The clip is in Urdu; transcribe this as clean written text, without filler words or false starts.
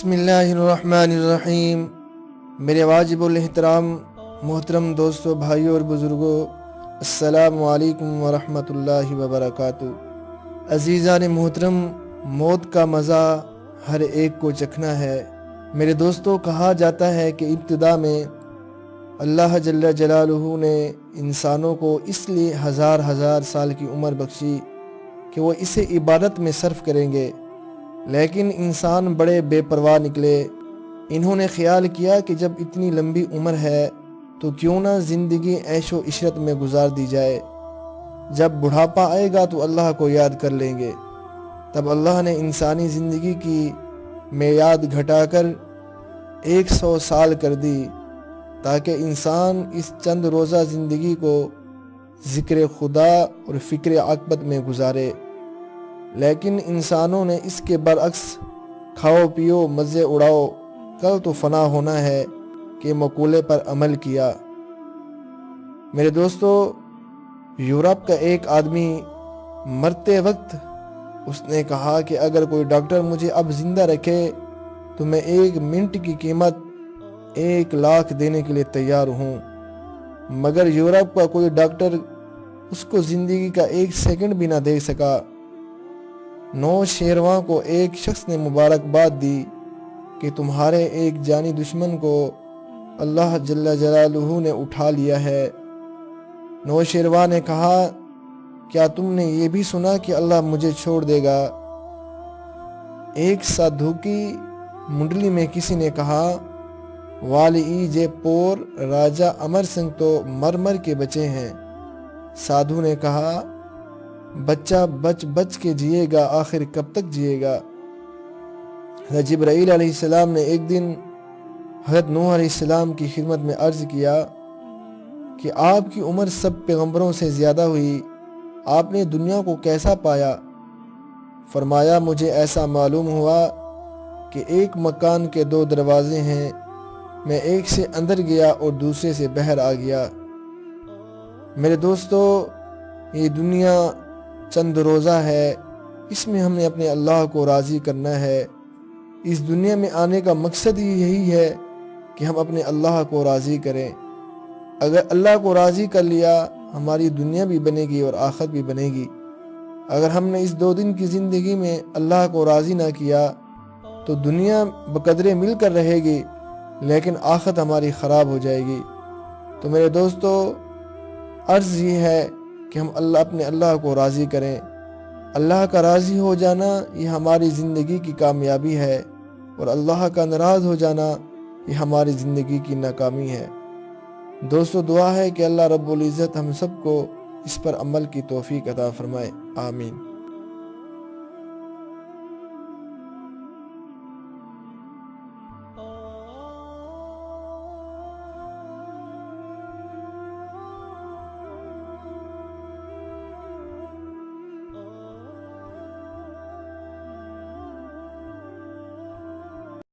بسم اللہ الرحمن الرحیم۔ میرے واجب الاحترام محترم دوستوں، بھائیوں اور بزرگوں، السلام علیکم ورحمۃ اللہ وبرکاتہ۔ عزیزان محترم، موت کا مزہ ہر ایک کو چکھنا ہے۔ میرے دوستوں، کہا جاتا ہے کہ ابتدا میں اللہ جل جلالہ نے انسانوں کو اس لیے ہزار سال کی عمر بخشی کہ وہ اسے عبادت میں صرف کریں گے، لیکن انسان بڑے بے پرواہ نکلے۔ انہوں نے خیال کیا کہ جب اتنی لمبی عمر ہے تو کیوں نہ زندگی عیش و عشرت میں گزار دی جائے، جب بڑھاپا آئے گا تو اللہ کو یاد کر لیں گے۔ تب اللہ نے انسانی زندگی کی میعاد گھٹا کر 100 سال کر دی، تاکہ انسان اس چند روزہ زندگی کو ذکر خدا اور فکر عاقبت میں گزارے۔ لیکن انسانوں نے اس کے برعکس کھاؤ پیو مزے اڑاؤ کل تو فنا ہونا ہے کہ مقولے پر عمل کیا۔ میرے دوستو، یورپ کا ایک آدمی مرتے وقت اس نے کہا کہ اگر کوئی ڈاکٹر مجھے اب زندہ رکھے تو میں 1 منٹ کی قیمت 1 لاکھ دینے کے لیے تیار ہوں، مگر یورپ کا کوئی ڈاکٹر اس کو زندگی کا 1 سیکنڈ بھی نہ دے سکا۔ نوشیروان کو ایک شخص نے مبارکباد دی کہ تمہارے ایک جانی دشمن کو اللہ جل جلالہ نے اٹھا لیا ہے۔ نوشیروان نے کہا، کیا تم نے یہ بھی سنا کہ اللہ مجھے چھوڑ دے گا؟ ایک سادھو کی منڈلی میں کسی نے کہا، والی جے پور راجہ امر سنگھ تو مر کے بچے ہیں۔ سادھو نے کہا، بچہ بچ کے جیے گا، آخر کب تک جیے گا؟ حضرت جبرائیل علیہ السلام نے ایک دن حضرت نوح علیہ السلام کی خدمت میں عرض کیا کہ آپ کی عمر سب پیغمبروں سے زیادہ ہوئی، آپ نے دنیا کو کیسا پایا؟ فرمایا، مجھے ایسا معلوم ہوا کہ ایک مکان کے 2 دروازے ہیں، میں ایک سے اندر گیا اور دوسرے سے باہر آ گیا۔ میرے دوستو، یہ دنیا چند روزہ ہے، اس میں ہم نے اپنے اللہ کو راضی کرنا ہے۔ اس دنیا میں آنے کا مقصد ہی یہی ہے کہ ہم اپنے اللہ کو راضی کریں۔ اگر اللہ کو راضی کر لیا، ہماری دنیا بھی بنے گی اور آخرت بھی بنے گی۔ اگر ہم نے اس 2 دن کی زندگی میں اللہ کو راضی نہ کیا تو دنیا بقدرے مل کر رہے گی، لیکن آخرت ہماری خراب ہو جائے گی۔ تو میرے دوستو، عرض یہ ہے کہ ہم اپنے اللہ کو راضی کریں۔ اللہ کا راضی ہو جانا یہ ہماری زندگی کی کامیابی ہے، اور اللہ کا ناراض ہو جانا یہ ہماری زندگی کی ناکامی ہے۔ دوستو، دعا ہے کہ اللہ رب العزت ہم سب کو اس پر عمل کی توفیق عطا فرمائے۔ آمین۔